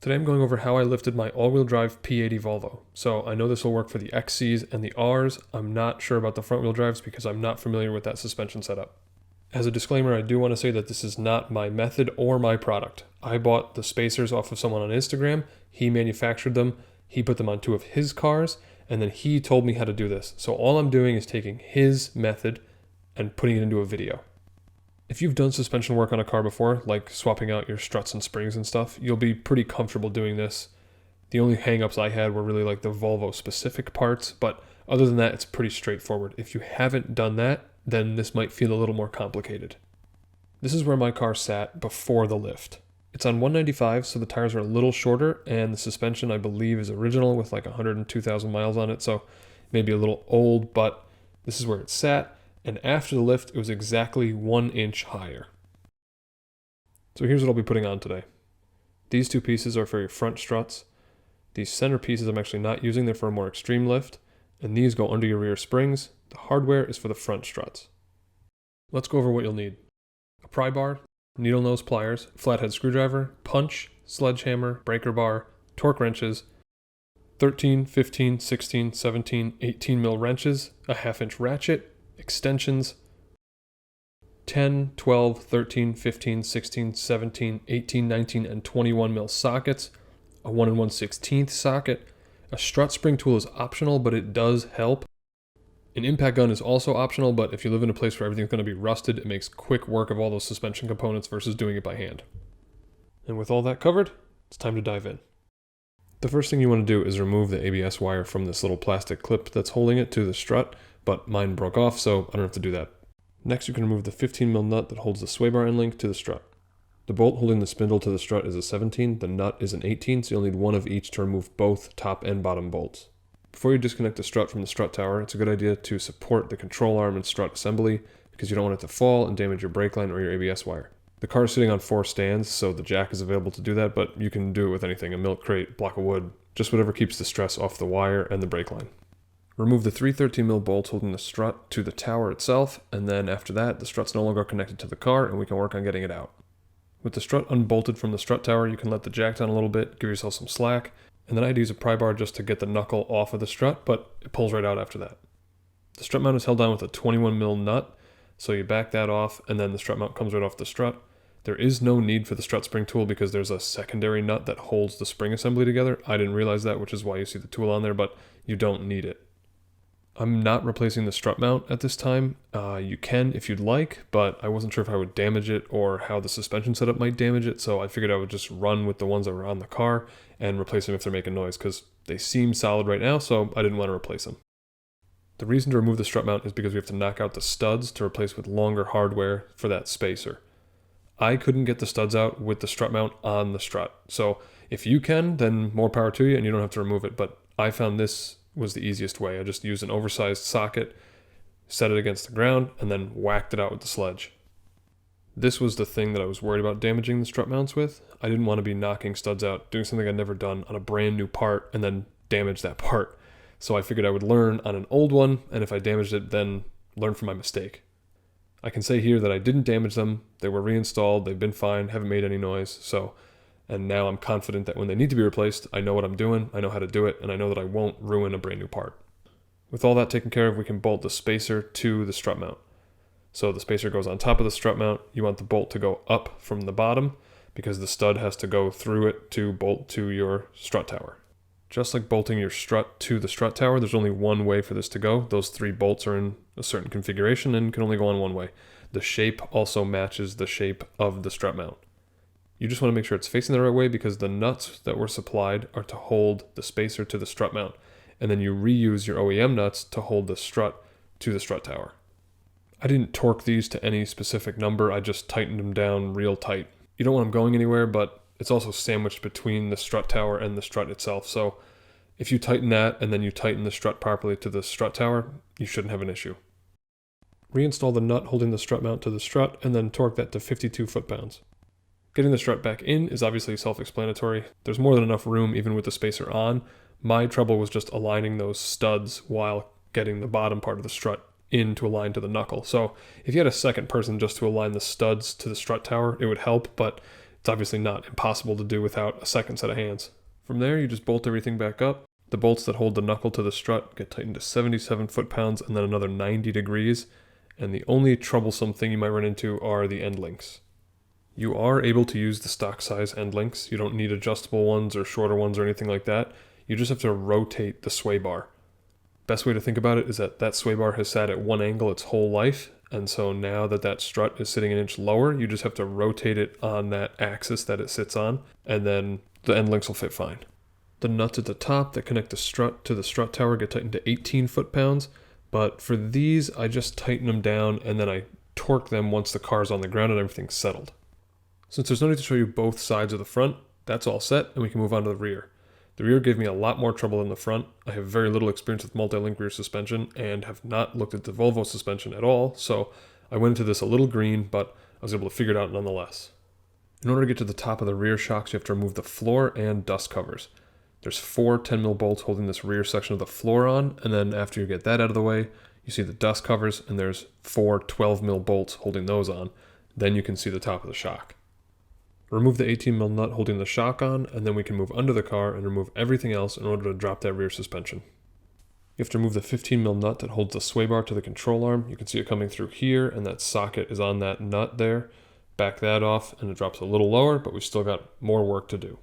Today I'm going over how I lifted my all-wheel drive P80 Volvo. So I know this will work for the XCs and the Rs. I'm not sure about the front-wheel drives because I'm not familiar with that suspension setup. As a disclaimer, I do want to say that this is not my method or my product. I bought the spacers off of someone on Instagram. He manufactured them. He put them on two of his cars, and then he told me how to do this. So all I'm doing is taking his method and putting it into a video. If you've done suspension work on a car before, like swapping out your struts and springs and stuff, you'll be pretty comfortable doing this. The only hang-ups I had were really like the Volvo specific parts, but other than that, it's pretty straightforward. If you haven't done that, then this might feel a little more complicated. This is where my car sat before the lift. It's on 195, so the tires are a little shorter, and the suspension, I believe, is original with like 102,000 miles on it, so maybe a little old, but this is where it sat. And after the lift, it was exactly 1 inch higher. So here's what I'll be putting on today. These two pieces are for your front struts. These center pieces I'm actually not using, they're for a more extreme lift. And these go under your rear springs. The hardware is for the front struts. Let's go over what you'll need. A pry bar, needle nose pliers, flathead screwdriver, punch, sledgehammer, breaker bar, torque wrenches, 13, 15, 16, 17, 18 mil wrenches, a 1/2 inch ratchet, extensions, 10, 12, 13, 15, 16, 17, 18, 19, and 21 mil sockets, a 1 1/16 socket. A strut spring tool is optional, but it does help. An impact gun is also optional, but if you live in a place where everything's going to be rusted, it makes quick work of all those suspension components versus doing it by hand. And with all that covered, it's time to dive in. The first thing you want to do is remove the ABS wire from this little plastic clip that's holding it to the strut, but mine broke off, so I don't have to do that. Next, you can remove the 15 mil nut that holds the sway bar end link to the strut. The bolt holding the spindle to the strut is a 17, the nut is an 18, so you'll need one of each to remove both top and bottom bolts. Before you disconnect the strut from the strut tower, it's a good idea to support the control arm and strut assembly because you don't want it to fall and damage your brake line or your ABS wire. The car is sitting on 4 stands, so the jack is available to do that, but you can do it with anything, a milk crate, block of wood, just whatever keeps the stress off the wire and the brake line. Remove the 3 13 mil bolts holding the strut to the tower itself, and then after that, the strut's no longer connected to the car and we can work on getting it out. With the strut unbolted from the strut tower, you can let the jack down a little bit, give yourself some slack, and then I had to use a pry bar just to get the knuckle off of the strut, but it pulls right out after that. The strut mount is held down with a 21 mil nut, so you back that off, and then the strut mount comes right off the strut. There is no need for the strut spring tool because there's a secondary nut that holds the spring assembly together. I didn't realize that, which is why you see the tool on there, but you don't need it. I'm not replacing the strut mount at this time. You can if you'd like, but I wasn't sure if I would damage it or how the suspension setup might damage it, so I figured I would just run with the ones that were on the car and replace them if they're making noise, because they seem solid right now, so I didn't want to replace them. The reason to remove the strut mount is because we have to knock out the studs to replace with longer hardware for that spacer. I couldn't get the studs out with the strut mount on the strut, so if you can, then more power to you and you don't have to remove it, but I found this was the easiest way. I just used an oversized socket, set it against the ground, and then whacked it out with the sledge. This was the thing that I was worried about damaging the strut mounts with. I didn't want to be knocking studs out, doing something I'd never done on a brand new part, and then damage that part. So I figured I would learn on an old one, and if I damaged it, then learn from my mistake. I can say here that I didn't damage them. They were reinstalled, they've been fine, haven't made any noise, and now I'm confident that when they need to be replaced, I know what I'm doing, I know how to do it, and I know that I won't ruin a brand new part. With all that taken care of, we can bolt the spacer to the strut mount. So the spacer goes on top of the strut mount. You want the bolt to go up from the bottom because the stud has to go through it to bolt to your strut tower. Just like bolting your strut to the strut tower, there's only one way for this to go. Those 3 bolts are in a certain configuration and can only go on one way. The shape also matches the shape of the strut mount. You just want to make sure it's facing the right way because the nuts that were supplied are to hold the spacer to the strut mount, and then you reuse your OEM nuts to hold the strut to the strut tower. I didn't torque these to any specific number, I just tightened them down real tight. You don't want them going anywhere, but it's also sandwiched between the strut tower and the strut itself, so if you tighten that and then you tighten the strut properly to the strut tower, you shouldn't have an issue. Reinstall the nut holding the strut mount to the strut and then torque that to 52 foot-pounds. Getting the strut back in is obviously self-explanatory. There's more than enough room even with the spacer on. My trouble was just aligning those studs while getting the bottom part of the strut in to align to the knuckle. So if you had a second person just to align the studs to the strut tower, it would help, but It's obviously not impossible to do without a second set of hands. From there, you just bolt everything back up. The bolts that hold the knuckle to the strut get tightened to 77 foot-pounds and then another 90 degrees. And the only troublesome thing you might run into are the end links. You are able to use the stock size end links. You don't need adjustable ones or shorter ones or anything like that. You just have to rotate the sway bar. Best way to think about it is that that sway bar has sat at one angle its whole life. And so now that that strut is sitting an inch lower, you just have to rotate it on that axis that it sits on, and then the end links will fit fine. The nuts at the top that connect the strut to the strut tower get tightened to 18 foot-pounds, but for these, I just tighten them down and then I torque them once the car's on the ground and everything's settled. Since there's no need to show you both sides of the front, that's all set and we can move on to the rear. The rear gave me a lot more trouble than the front. I have very little experience with multi-link rear suspension and have not looked at the Volvo suspension at all, so I went into this a little green, but I was able to figure it out nonetheless. In order to get to the top of the rear shocks, you have to remove the floor and dust covers. There's 4 10mm bolts holding this rear section of the floor on, and then after you get that out of the way, you see the dust covers, and there's 4 12mm bolts holding those on. Then you can see the top of the shock. Remove the 18mm nut holding the shock on, and then we can move under the car and remove everything else in order to drop that rear suspension. You have to remove the 15mm nut that holds the sway bar to the control arm. You can see it coming through here, and that socket is on that nut there. Back that off, and it drops a little lower, but we've still got more work to do.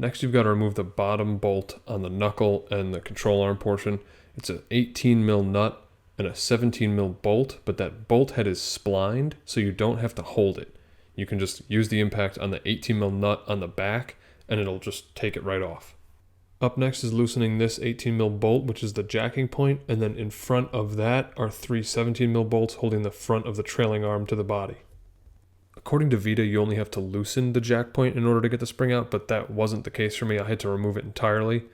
Next, you've got to remove the bottom bolt on the knuckle and the control arm portion. It's an 18mm nut and a 17mm bolt, but that bolt head is splined, so you don't have to hold it. You can just use the impact on the 18mm nut on the back, and it'll just take it right off. Up next is loosening this 18mm bolt, which is the jacking point, and then in front of that are 3 17mm bolts holding the front of the trailing arm to the body. According to Vita, you only have to loosen the jack point in order to get the spring out, but that wasn't the case for me. I had to remove it entirely.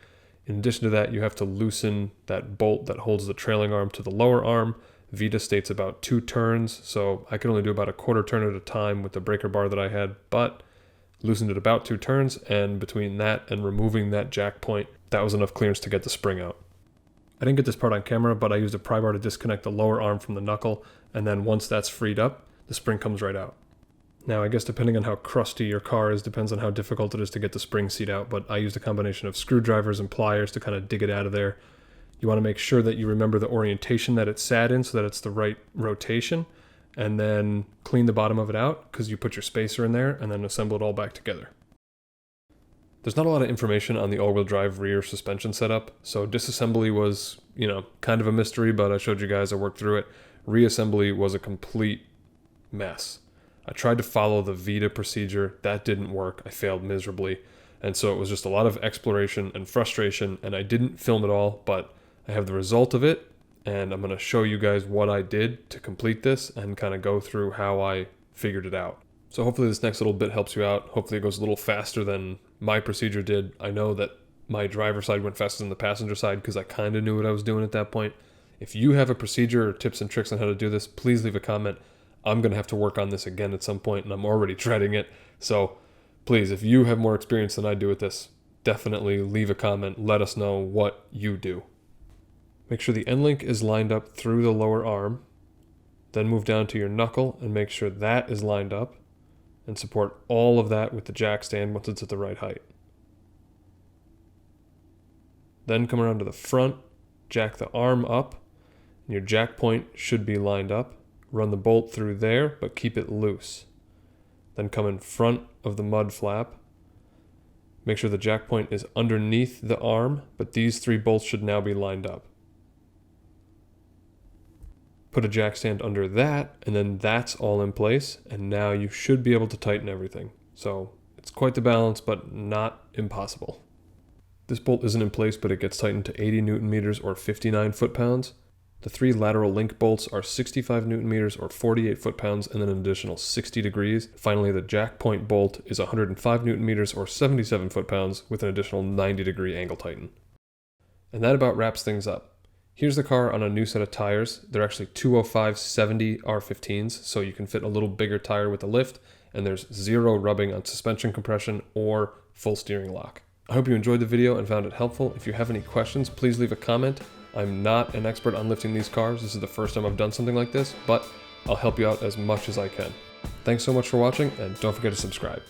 In addition to that, you have to loosen that bolt that holds the trailing arm to the lower arm. Vita states about 2 turns, so I could only do about a quarter turn at a time with the breaker bar that I had, but loosened it about 2 turns, and between that and removing that jack point, that was enough clearance to get the spring out. I didn't get this part on camera, but I used a pry bar to disconnect the lower arm from the knuckle, and then once that's freed up, the spring comes right out. Now, I guess depending on how crusty your car is, depends on how difficult it is to get the spring seat out, but I used a combination of screwdrivers and pliers to kind of dig it out of there. You want to make sure that you remember the orientation that it sat in so that it's the right rotation, and then clean the bottom of it out because you put your spacer in there and then assemble it all back together. There's not a lot of information on the all-wheel drive rear suspension setup, so disassembly was, kind of a mystery, but I showed you guys, I worked through it. Reassembly was a complete mess. I tried to follow the Vita procedure, that didn't work, I failed miserably, and so it was just a lot of exploration and frustration, and I didn't film it all, but I have the result of it, and I'm going to show you guys what I did to complete this and kind of go through how I figured it out. So hopefully this next little bit helps you out. Hopefully it goes a little faster than my procedure did. I know that my driver's side went faster than the passenger side because I kind of knew what I was doing at that point. If you have a procedure or tips and tricks on how to do this, please leave a comment. I'm going to have to work on this again at some point, and I'm already dreading it. So please, if you have more experience than I do with this, definitely leave a comment. Let us know what you do. Make sure the end link is lined up through the lower arm. Then move down to your knuckle and make sure that is lined up. And support all of that with the jack stand once it's at the right height. Then come around to the front, jack the arm up, and your jack point should be lined up. Run the bolt through there, but keep it loose. Then come in front of the mud flap. Make sure the jack point is underneath the arm, but these 3 bolts should now be lined up. Put a jack stand under that, and then that's all in place, and now you should be able to tighten everything. So it's quite the balance, but not impossible. This bolt isn't in place, but it gets tightened to 80 Newton meters or 59 foot-pounds. The 3 lateral link bolts are 65 Newton meters or 48 foot-pounds, and then an additional 60 degrees. Finally, the jack point bolt is 105 Newton meters or 77 foot-pounds with an additional 90 degree angle tighten. And that about wraps things up. Here's the car on a new set of tires. They're actually 205 70 R15s, so you can fit a little bigger tire with the lift, and there's 0 rubbing on suspension compression or full steering lock. I hope you enjoyed the video and found it helpful. If you have any questions, please leave a comment. I'm not an expert on lifting these cars. This is the first time I've done something like this, but I'll help you out as much as I can. Thanks so much for watching, and don't forget to subscribe.